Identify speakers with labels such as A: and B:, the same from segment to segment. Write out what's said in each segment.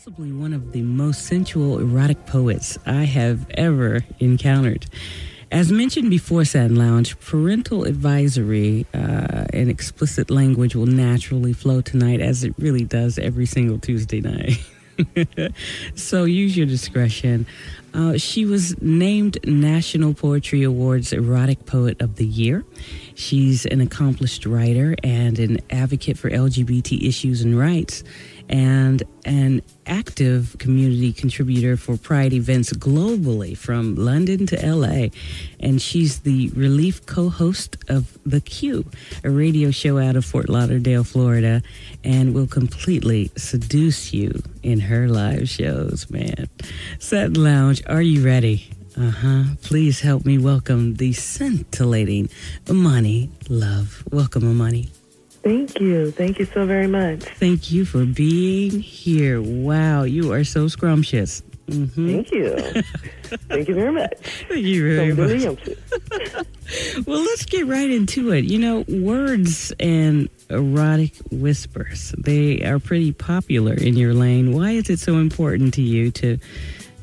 A: possibly one of the most sensual erotic poets I have ever encountered. As mentioned before, Satin Lounge, parental advisory and explicit language will naturally flow tonight, as it really does every single Tuesday night. So use your discretion. She was named National Poetry Awards Erotic Poet of the Year. She's an accomplished writer and an advocate for LGBT issues and rights, and an active community contributor for Pride events globally, from London to LA. And she's the relief co-host of The Q, a radio show out of Fort Lauderdale, Florida, and will completely seduce you in her live shows, man. Satin Lounge, are you ready? Please help me welcome the scintillating Immani Love. Welcome, Immani.
B: Thank you. Thank you so very much.
A: Thank you for being here. Wow, you are so scrumptious. Mm-hmm.
B: Thank you. Thank you very much.
A: Thank you very much. Well, let's get right into it. You know, words and erotic whispers, they are pretty popular in your lane. Why is it so important to you to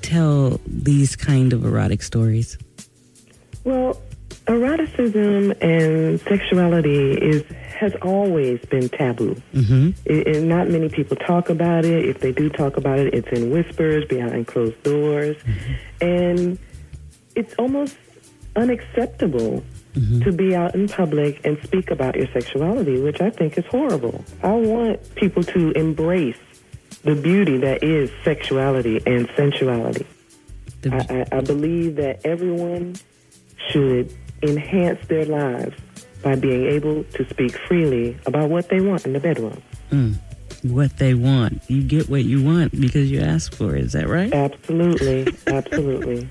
A: tell these kind of erotic stories?
B: Well, eroticism and sexuality has always been taboo. Mm-hmm. And not many people talk about it. If they do talk about it, it's in whispers, behind closed doors. Mm-hmm. And it's almost unacceptable to be out in public and speak about your sexuality, which I think is horrible. I want people to embrace the beauty that is sexuality and sensuality. I believe that everyone should enhance their lives by being able to speak freely about what they want in the bedroom.
A: What they want. You get what you want because you ask for it. Is that right?
B: Absolutely. Absolutely.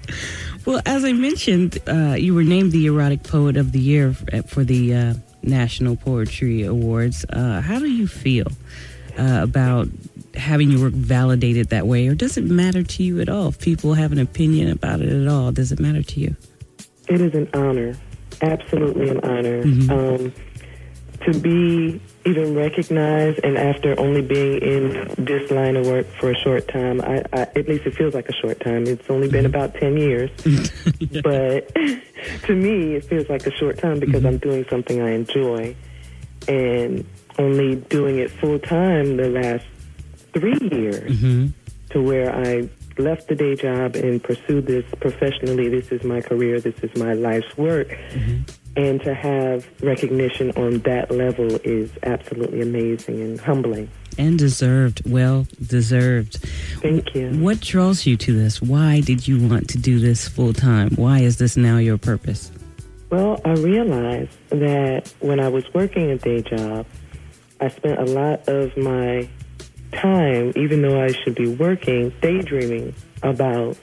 A: Well, as I mentioned, you were named the Erotic Poet of the Year for the National Poetry Awards. How do you feel about having your work validated that way? Or does it matter to you at all? If people have an opinion about it at all, does it matter to you?
B: It is an honor. Absolutely an honor. To be even recognized, and after only being in this line of work for a short time, I at least it feels like a short time. It's only been about 10 years. But to me, it feels like a short time because I'm doing something I enjoy, and only doing it full time the last 3 years, to where I left the day job and pursued this professionally. This is my career. This is my life's work. And to have recognition on that level is absolutely amazing and humbling.
A: And deserved. Well deserved.
B: Thank you.
A: What draws you to this? Why did you want to do this full time? Why is this now your purpose?
B: Well, I realized that when I was working a day job, I spent a lot of my time, even though I should be working, daydreaming about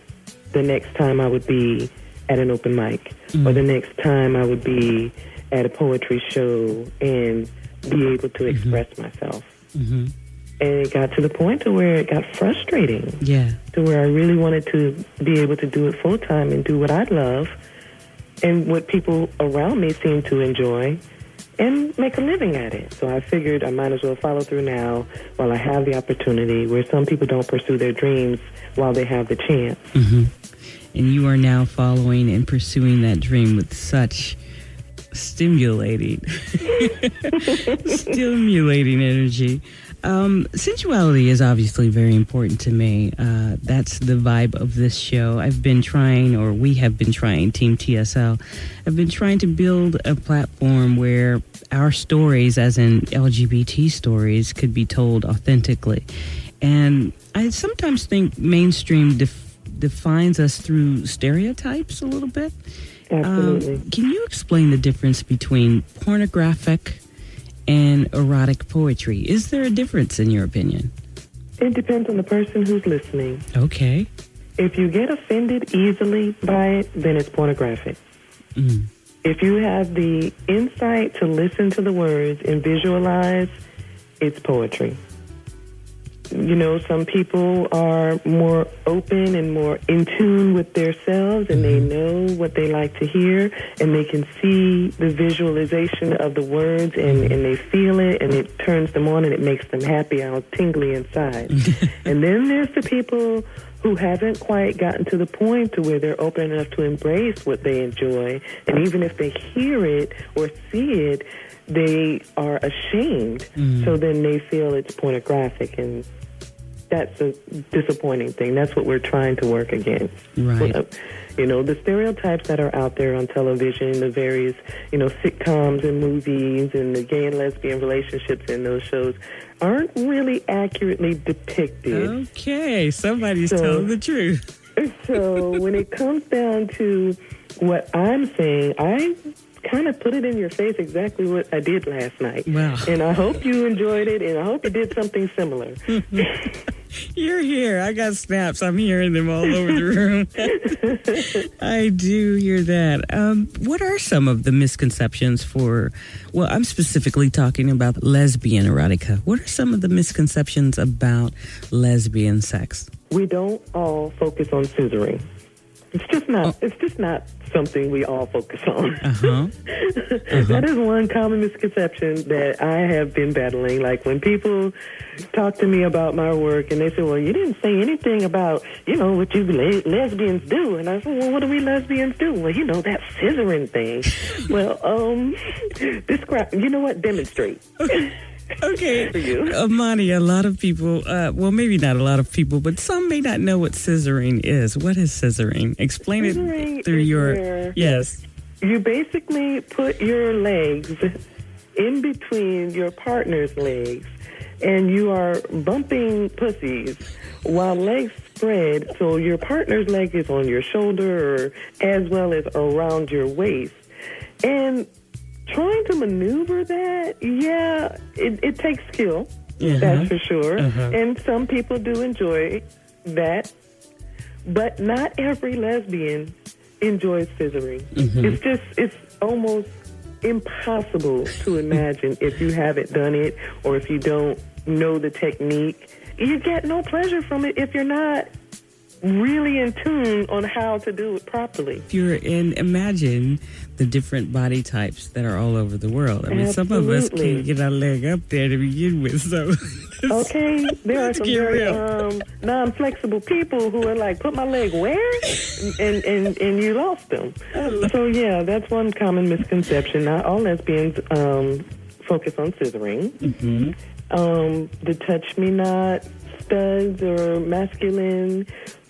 B: the next time I would be at an open mic, or the next time I would be at a poetry show and be able to express myself. And it got to the point to where it got frustrating. To where I really wanted to be able to do it full time and do what I love and what people around me seem to enjoy, and make a living at it. So I figured I might as well follow through now while I have the opportunity, where some people don't pursue their dreams while they have the chance.
A: And you are now following and pursuing that dream with such stimulating energy. Sensuality is obviously very important to me. That's the vibe of this show. We have been trying, Team TSL, I've been trying to build a platform where our stories, as in LGBT stories, could be told authentically. And I sometimes think mainstream defines us through stereotypes a little bit.
B: Absolutely.
A: Can you explain the difference between pornographic and erotic poetry? Is there a difference in your opinion?
B: It depends on the person who's listening.
A: Okay.
B: If you get offended easily by it, then it's pornographic. If you have the insight to listen to the words and visualize, it's poetry. some people are more open and more in tune with themselves, and they know what they like to hear, and they can see the visualization of the words, and they feel it, and it turns them on, and it makes them happy, all tingly inside. And then there's the people who haven't quite gotten to the point to where they're open enough to embrace what they enjoy, and even if they hear it or see it, they are ashamed. So then they feel it's pornographic, and that's a disappointing thing. That's what we're trying to work against.
A: Right.
B: The stereotypes that are out there on television, the various, sitcoms and movies and the gay and lesbian relationships in those shows aren't really accurately depicted.
A: Okay, somebody's telling the truth.
B: So when it comes down to what I'm saying, I kind of put it in your face exactly what I did last night.
A: Wow.
B: And I hope you enjoyed it, and I hope you did something similar.
A: You're here. I got snaps. I'm hearing them all over the room. I do hear that. What are some of the misconceptions I'm specifically talking about lesbian erotica. What are some of the misconceptions about lesbian sex?
B: We don't all focus on scissoring. It's just not something we all focus on. That is one common misconception that I have been battling. Like when people talk to me about my work and they say, well, you didn't say anything about, what you lesbians do. And I said, well, what do we lesbians do? Well, that scissoring thing. Well, describe, demonstrate.
A: Okay, Immani, a lot of people, maybe not a lot of people, but some may not know what scissoring is. What is scissoring? Explain it through your... Yes.
B: You basically put your legs in between your partner's legs, and you are bumping pussies while legs spread, so your partner's leg is on your shoulder as well as around your waist. And trying to maneuver that, it takes skill, that's for sure. And some people do enjoy that, but not every lesbian enjoys scissoring. It's almost impossible to imagine if you haven't done it or if you don't know the technique. You get no pleasure from it if you're not really in tune on how to do it properly.
A: Imagine the different body types that are all over the world. I mean, some of us can't get our leg up there to begin with, so...
B: Okay, there are some very non-flexible people who are like, put my leg where? And you lost them. So, that's one common misconception. Not all lesbians focus on scissoring. The touch-me-not studs or masculine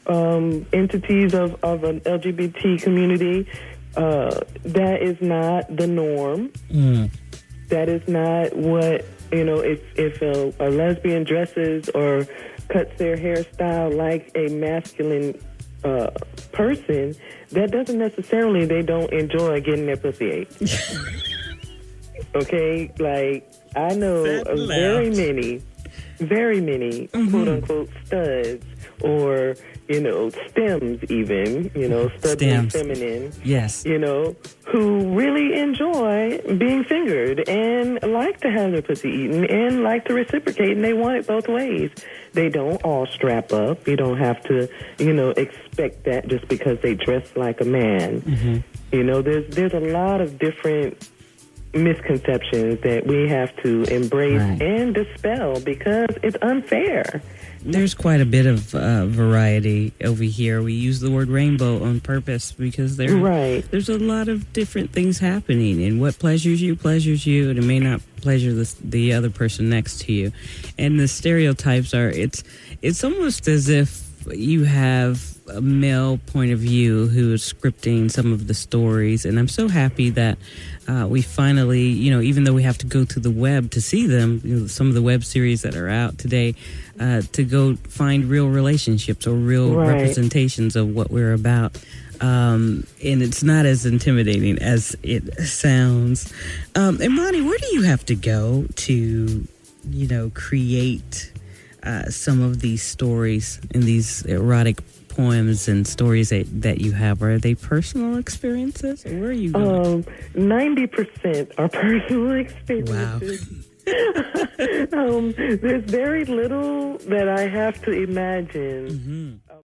B: entities of an LGBT community, that is not the norm. That is not what, if a lesbian dresses or cuts their hairstyle like a masculine person, that doesn't necessarily they don't enjoy getting their pussy ate. Okay? Like, I know very many quote-unquote studs or, stems even, studs and feminine. Yes. Who really enjoy being fingered and like to have their pussy eaten and like to reciprocate, and they want it both ways. They don't all strap up. You don't have to, expect that just because they dress like a man. There's a lot of different misconceptions that we have to embrace and dispel because it's unfair.
A: There's quite a bit of variety over here. We use the word rainbow on purpose because there's a lot of different things happening, and what pleasures you, and it may not pleasure the other person next to you. And the stereotypes are, it's almost as if you have a male point of view who is scripting some of the stories, and I'm so happy that we finally, even though we have to go to the web to see them, some of the web series that are out today, to go find real relationships or real representations of what we're about. And it's not as intimidating as it sounds. Immani, where do you have to go to, create some of these stories and these erotic poems and stories that you have? Are they personal experiences? Or where are you going?
B: 90% are personal experiences.
A: Wow.
B: There's very little that I have to imagine